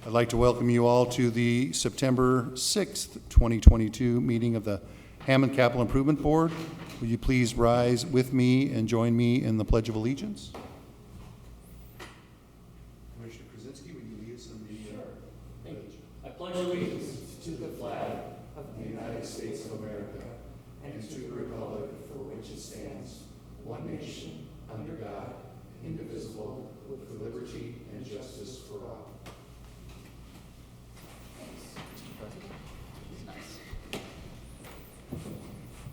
I'd like to welcome you all to the September 6th, 2022 meeting of the Hammond Capital Improvement Board. Will you please rise with me and join me in the Pledge of Allegiance? Commissioner Krasinski, will you lead us in the pledge? I pledge allegiance to the flag of the United States of America and to the republic for which it stands, one nation, under God, indivisible, with liberty and justice for all.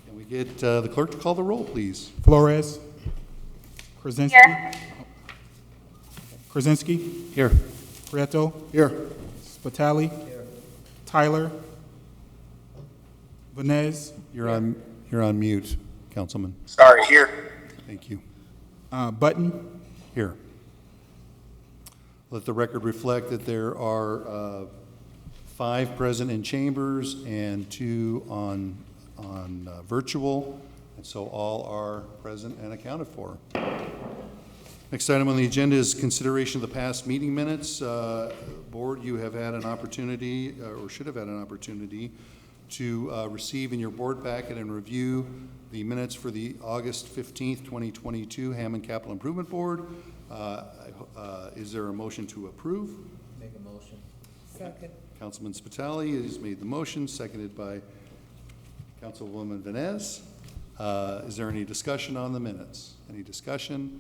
Can we get the clerk to call the roll, please? Flores. Krasinski. Here. Krasinski. Here. Prieto. Here. Spitali. Tyler. Vanez. You're on mute, Councilman. Sorry, here. Thank you. Button. Here. Let the record reflect that there are 5 present in chambers and 2 on virtual, and so all are present and accounted for. Next item on the agenda is consideration of the past meeting minutes. Board, you have had an opportunity, or should have had an opportunity, to receive in your board packet and review the minutes for the August 15th, 2022 Hammond Capital Improvement Board. Is there a motion to approve? Make a motion. Second. Councilman Spitali has made the motion, seconded by Councilwoman Vanez. Is there any discussion on the minutes? Any discussion?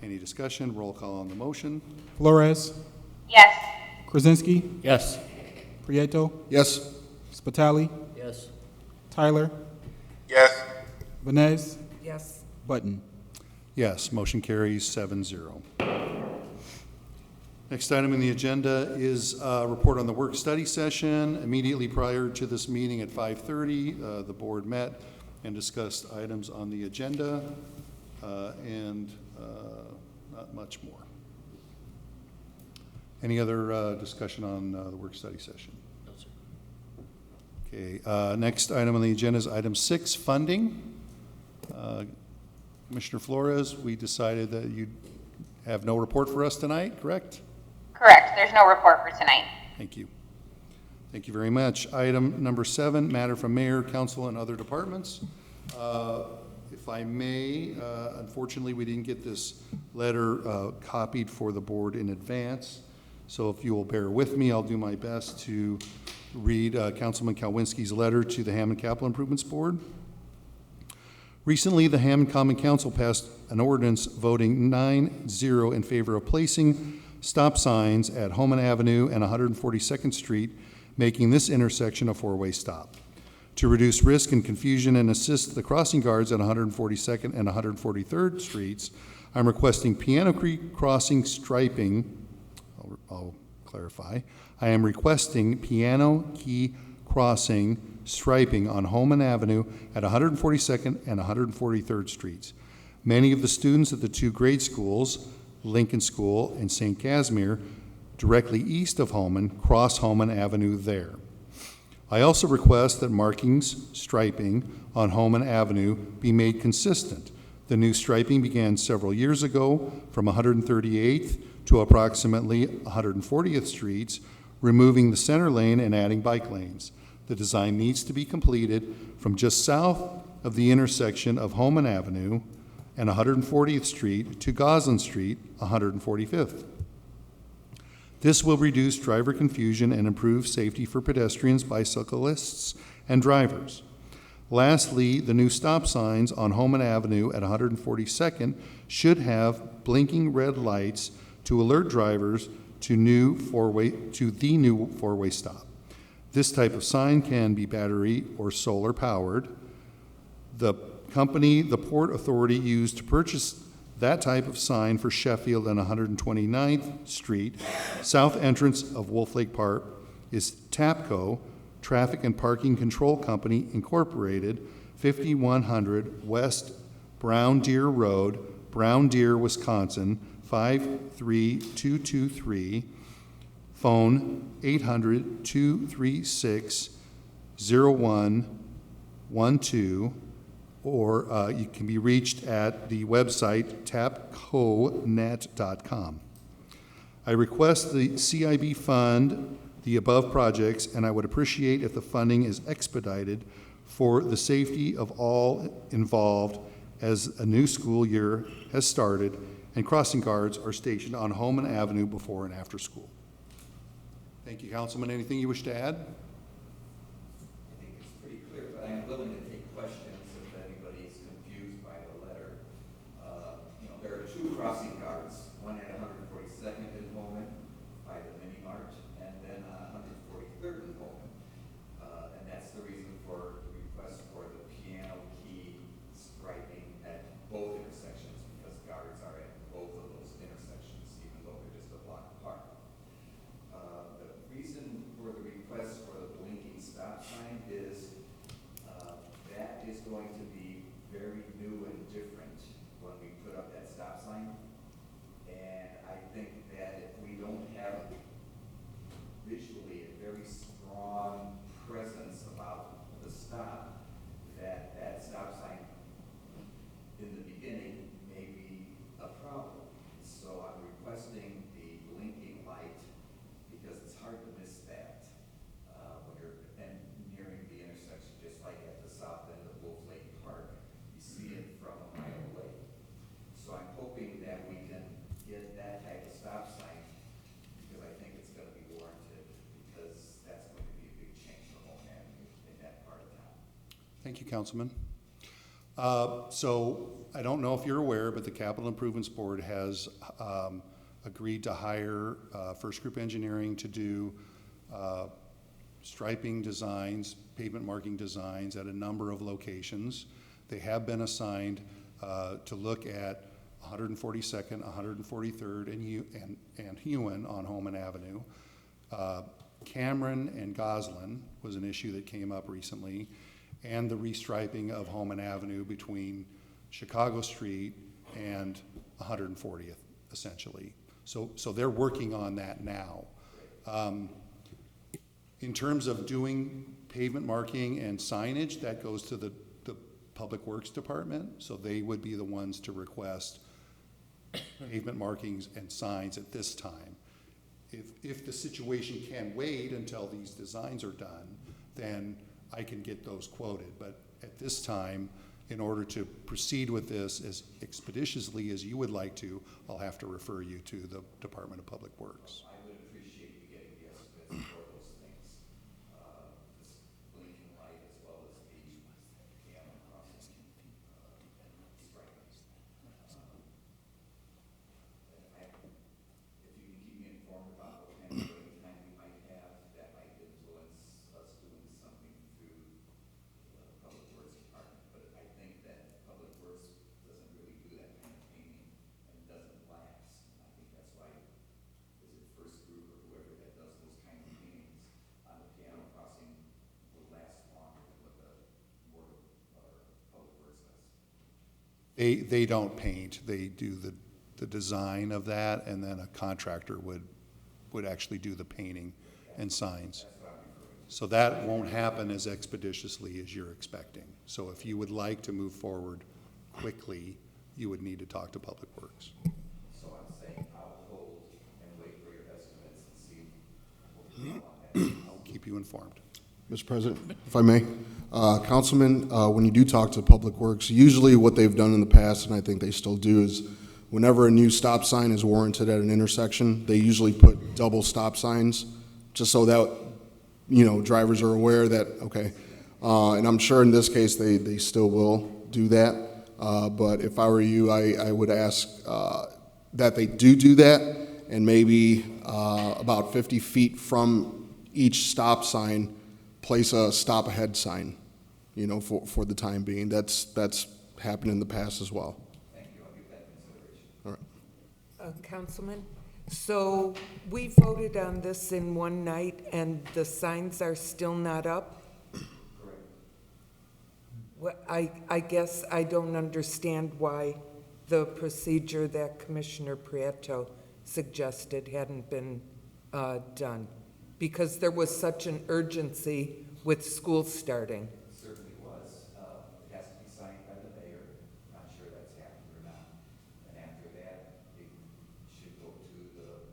Any discussion? Roll call on the motion. Flores. Yes. Krasinski. Yes. Prieto. Yes. Spitali. Yes. Tyler. Yes. Vanez. Yes. Button. Yes, motion carries 7-0. Next item in the agenda is a report on the work study session. Immediately prior to this meeting at 5:30, the board met and discussed items on the agenda and not much more. Any other discussion on the work study session? No, sir. Okay, next item on the agenda is item 6, funding. Commissioner Flores, we decided that you'd have no report for us tonight, correct? Correct. There's no report for tonight. Thank you. Thank you very much. Item number 7, matter from mayor, council, and other departments. If I may, unfortunately, we didn't get this letter copied for the board in advance. So if you will bear with me, I'll do my best to read Councilman Kowinski's letter to the Hammond Capital Improvements Board. Recently, the Hammond Common Council passed an ordinance voting 9-0 in favor of placing stop signs at Homan Avenue and 142nd Street, making this intersection a 4-way stop. To reduce risk and confusion and assist the crossing guards at 142nd and 143rd Streets, I'm requesting Piano Creek crossing striping. I'll clarify. I am requesting Piano Key crossing striping on Homan Avenue at 142nd and 143rd Streets. Many of the students at the 2 grade schools, Lincoln School and St. Casimir, directly east of Homan, cross Homan Avenue there. I also request that markings, striping on Homan Avenue be made consistent. The new striping began several years ago from 138th to approximately 140th Streets, removing the center lane and adding bike lanes. The design needs to be completed from just south of the intersection of Homan Avenue and 140th Street to Goslin Street, 145th. This will reduce driver confusion and improve safety for pedestrians, bicyclists, and drivers. Lastly, the new stop signs on Homan Avenue at 142nd should have blinking red lights to alert drivers to the new four-way stop. This type of sign can be battery or solar powered. The company the Port Authority used to purchase that type of sign for Sheffield and 129th Street, south entrance of Wolf Lake Park, is TAPCO, Traffic and Parking Control Company, Incorporated, 5100 West Brown Deer Road, Brown Deer, Wisconsin, 53223. Phone 800-236-0112, or you can be reached at the website tapconet.com. I request the CIB fund the above projects, and I would appreciate if the funding is expedited for the safety of all involved as a new school year has started and crossing guards are stationed on Hammond Avenue before and after school. Thank you, Councilman. Anything you wish to add? I think it's pretty clear, but I'm willing to take questions if anybody's confused by the letter. There are two crossing guards, one at 142nd in Bowman by the mini mart, and then on 143rd in Bowman. And that's the reason for the request for the piano key striping at both intersections, because guards are at both of those intersections, even though they're just a block apart. The reason for the request for the blinking stop sign is that is going to be very new and different when we put up that stop sign. And I think that if we don't have visually a very strong presence about the stop, that stop sign in the beginning may be a problem. So I'm requesting the blinking light because it's hard to miss that when you're nearing the intersection, just like at the south end of Wolf Lake Park. You see it from a mile away. So I'm hoping that we can get that type of stop sign because I think it's going to be warranted because that's going to be a big change for Home Avenue in that part of town. Thank you, Councilman. So I don't know if you're aware, but the Capital Improvements Board has agreed to hire First Group Engineering to do striping designs, pavement marking designs at a number of locations. They have been assigned to look at 142nd, 143rd, and Hewen on Holman Avenue. Cameron and Goslin was an issue that came up recently, and the restriping of Holman Avenue between Chicago Street and 140th, essentially. So they're working on that now. In terms of doing pavement marking and signage, that goes to the Public Works Department, so they would be the ones to request pavement markings and signs at this time. If the situation can wait until these designs are done, then I can get those quoted. But at this time, in order to proceed with this as expeditiously as you would like to, I'll have to refer you to the Department of Public Works. I would appreciate you getting the estimates for those things. This blinking light as well as the piano crossing striping. If you can keep me informed about what kind of waiting time we might have, that might influence us doing something through the Public Works Department. But I think that Public Works doesn't really do that kind of painting and doesn't last. I think that's why is it First Group or whoever that does those kind of paintings on the piano crossing will last longer than what the Board of Public Works does. They don't paint, they do the design of that, and then a contractor would actually do the painting and signs. So that won't happen as expeditiously as you're expecting. So if you would like to move forward quickly, you would need to talk to Public Works. So I'm saying I'll hold and wait for your estimates and see what we want on that. I'll keep you informed. Mr. President, if I may, Councilman, when you do talk to Public Works, usually what they've done in the past, and I think they still do, is whenever a new stop sign is warranted at an intersection, they usually put double stop signs, just so that, drivers are aware that, okay. And I'm sure in this case, they still will do that. But if I were you, I would ask that they do that, and maybe about 50 feet from each stop sign, place a stop ahead sign, for the time being. That's happened in the past as well. Thank you. I'll give that consideration. All right. Councilman, so we voted on this in one night and the signs are still not up? Correct. Well, I guess I don't understand why the procedure that Commissioner Prieto suggested hadn't been done, because there was such an urgency with school starting. It certainly was. It has to be signed by the mayor. Not sure that's happened or not. And after that, it should go to the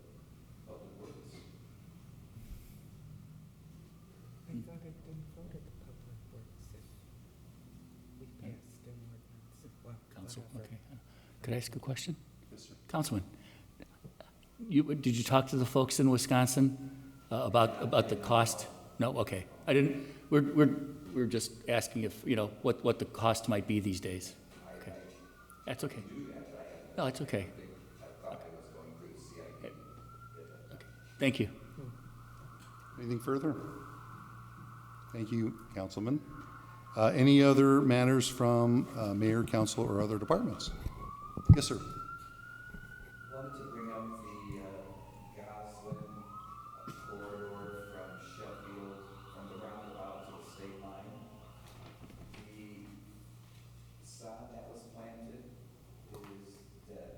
didn't vote at the Public Works if we passed an ordinance. Well, Council, whatever. okay. Could I ask a question? Yes, sir. Councilman, did you talk to the folks in Wisconsin about the cost? No, okay. I didn't, we're just asking if, what the cost might be these days. Okay. That's okay. No, it's okay. Okay. Thank you. Anything further? Thank you, Councilman. Any other matters from mayor, council, or other departments? Yes, sir. Wanted to bring up the Goslin corridor from Sheffield, from the roundabout to the state line. The sod that was planted is dead.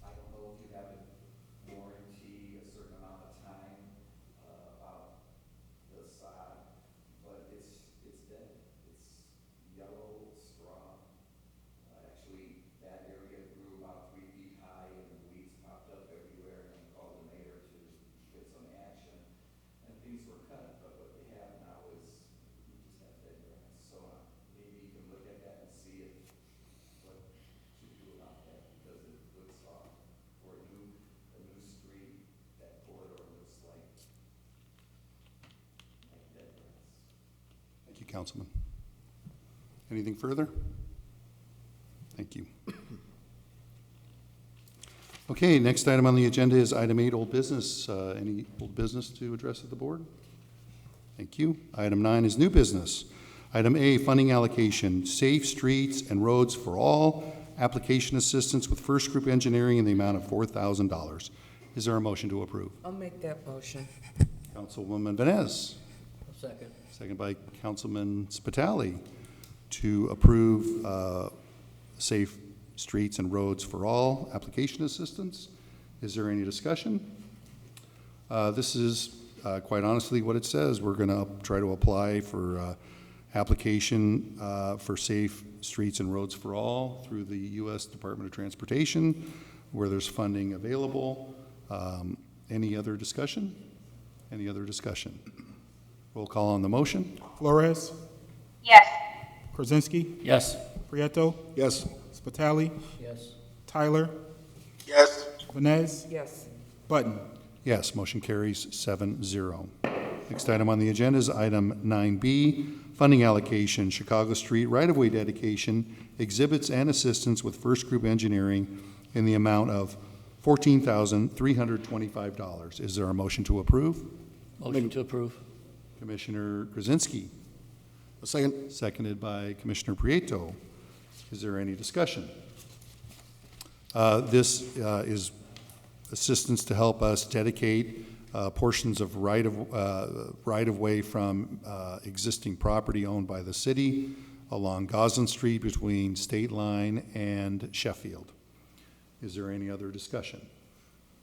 I don't know if you have a warranty, a certain amount of time about the sod, but it's dead. It's yellow straw. Actually, that area grew about 3 feet high and the weeds popped up everywhere, and I called the mayor to get some action. And things were cut, but what we have now is we just have dead grass. So maybe you can look at that and see what to do about that, because it looks off. For a new street, that corridor looks like dead grass. Thank you, Councilman. Anything further? Thank you. Okay, next item on the agenda is item 8, old business. Any old business to address at the board? Thank you. Item 9 is new business. Item A, funding allocation, safe streets and roads for all, application assistance with First Group Engineering in the amount of $4,000. Is there a motion to approve? I'll make that motion. Councilwoman Venez. Second. Second by Councilman Spitali to approve safe streets and roads for all application assistance. Is there any discussion? This is quite honestly what it says. We're going to try to apply for application for safe streets and roads for all through the U.S. Department of Transportation, where there's funding available. Any other discussion? Any other discussion? Roll call on the motion. Flores, Yes. Krasinski, Yes. Prieto, Yes. Spitali, Yes. Tyler, Yes. Vines, Yes. Button. Yes, motion carries 7-0. Next item on the agenda is item 9B, funding allocation, Chicago Street right-of-way dedication, exhibits and assistance with First Group Engineering in the amount of $14,325. Is there a motion to approve? Motion to approve. Commissioner Krasinski, A second? seconded by Commissioner Prieto. Is there any discussion? This is assistance to help us dedicate portions of right-of-way from existing property owned by the city along Goslin Street between State Line and Sheffield. Is there any other discussion?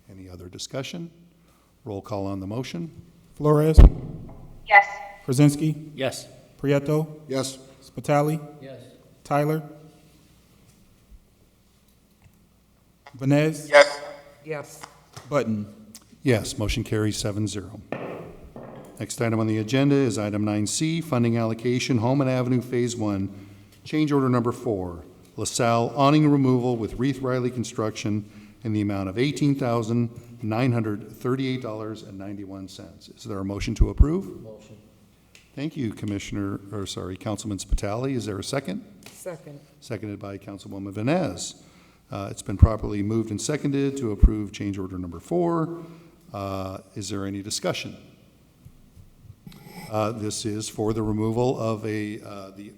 Any other discussion? Roll call on the motion. Flores, Yes. Krasinski, Yes. Prieto, Yes. Spitali, Yes. Tyler, Vines, Yes. Yes. Button. Yes, motion carries 7-0. Next item on the agenda is item 9C, funding allocation, Hammond Avenue Phase 1, change order number 4, LaSalle awning removal with Reith Riley Construction in the amount of $18,938.91. Is there a motion to approve? Motion. Thank you, Councilman Spitali. Is there a second? Second. Seconded by Councilwoman Venez. It's been properly moved and seconded to approve change order number 4. Is there any discussion? This is for the removal of the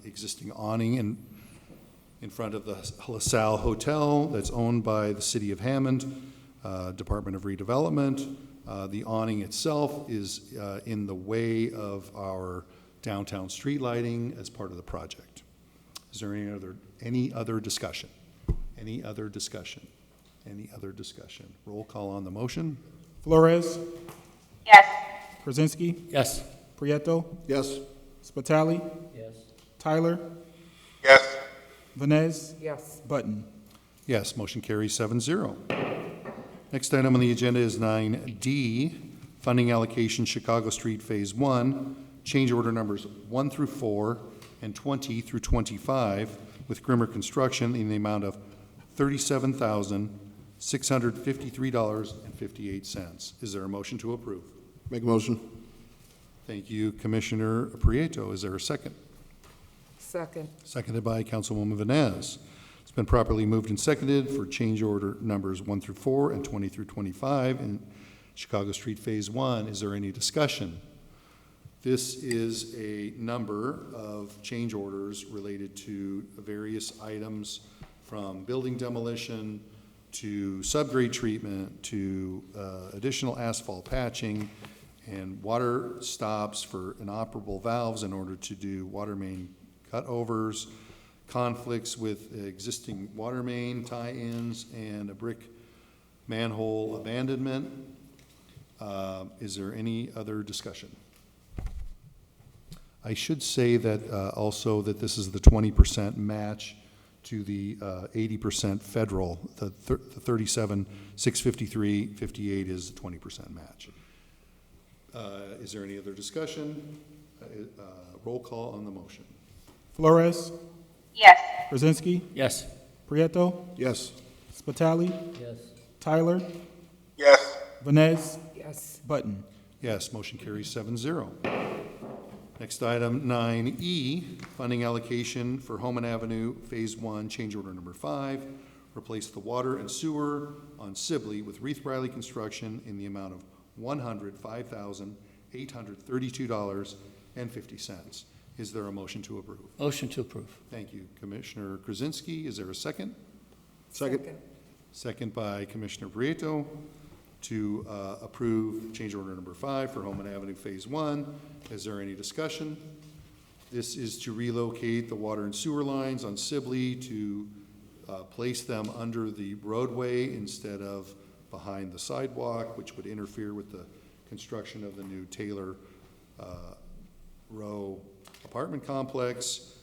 existing awning in front of the LaSalle Hotel that's owned by the City of Hammond, Department of Redevelopment. The awning itself is in the way of our downtown street lighting as part of the project. Is there any other discussion? Any other discussion? Any other discussion? Roll call on the motion. Flores, Yes. Krasinski, Yes. Prieto, Yes. Spitali, Yes. Tyler, Yes. Vines, Yes. Button. Yes, motion carries 7-0. Next item on the agenda is 9D, funding allocation Chicago Street Phase 1, change order numbers 1 through 4 and 20 through 25 with Grimmer Construction in the amount of $37,653.58. Is there a motion to approve? Make a motion. Thank you, Commissioner Prieto. Is there a second? Second. Seconded by Councilwoman Vines. It's been properly moved and seconded for change order numbers 1 through 4 and 20 through 25 in Chicago Street Phase 1. Is there any discussion? This is a number of change orders related to various items from building demolition to subgrade treatment to additional asphalt patching and water stops for inoperable valves in order to do water main cutovers, conflicts with existing water main tie-ins, and a brick manhole abandonment. Is there any other discussion? I should say that also that this is the 20% match to the 80% federal. The 37,653.58 is a 20% match. Is there any other discussion? Roll call on the motion. Flores, Yes. Krasinski, Yes. Prieto, Yes. Spitali, Yes. Tyler, Yes. Vines, Yes. Button. Yes, motion carries 7-0. Next item, 9E, funding allocation for Homan Avenue Phase 1, change order number 5, replace the water and sewer on Sibley with Reith Riley Construction in the amount of $105,832.50. Is there a motion to approve? Motion to approve. Thank you, Commissioner Krasinski. Is there a second? Second. Second by Commissioner Prieto to approve change order number 5 for Homan Avenue Phase 1. Is there any discussion? This is to relocate the water and sewer lines on Sibley to place them under the roadway instead of behind the sidewalk, which would interfere with the construction of the new Taylor Row apartment complex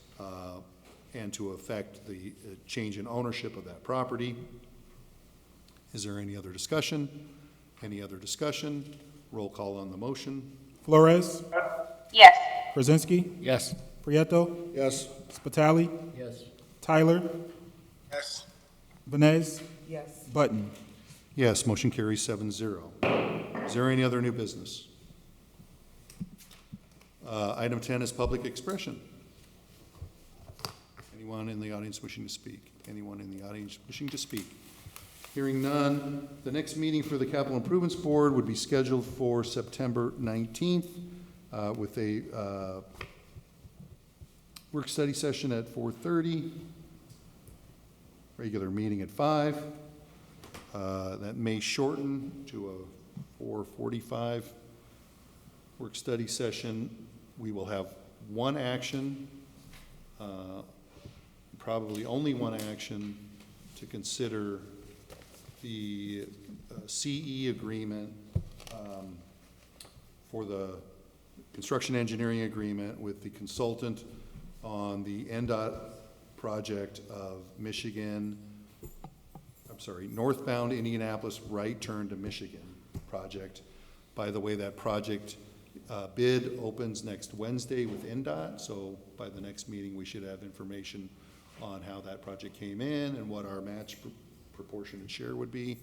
and to affect the change in ownership of that property. Is there any other discussion? Any other discussion? Roll call on the motion. Flores, Yes. Krasinski, Yes. Prieto, Yes. Spitali, Yes. Tyler, Yes. Vines, Yes. Button. Yes, motion carries 7-0. Is there any other new business? Item 10 is public expression. Anyone in the audience wishing to speak? Anyone in the audience wishing to speak? Hearing none, the next meeting for the Capital Improvements Board would be scheduled for September 19th with a work study session at 4:30, regular meeting at 5. That may shorten to a 4:45 work study session. We will have one action, probably only one action, to consider the CE agreement for the construction engineering agreement with the consultant on the NDOT project of northbound Indianapolis right turn to Michigan project. By the way, that project bid opens next Wednesday with NDOT, so by the next meeting, we should have information on how that project came in and what our match proportionate share would be.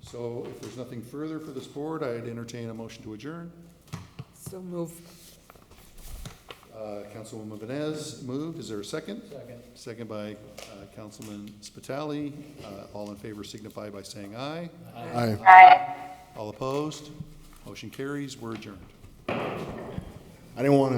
So if there's nothing further for this board, I'd entertain a motion to adjourn. So move. Councilwoman Vines moved. Is there a second? Second. Second by Councilman Spitali. All in favor signify by saying aye. Aye. Aye. All opposed? Motion carries. We're adjourned. I didn't want to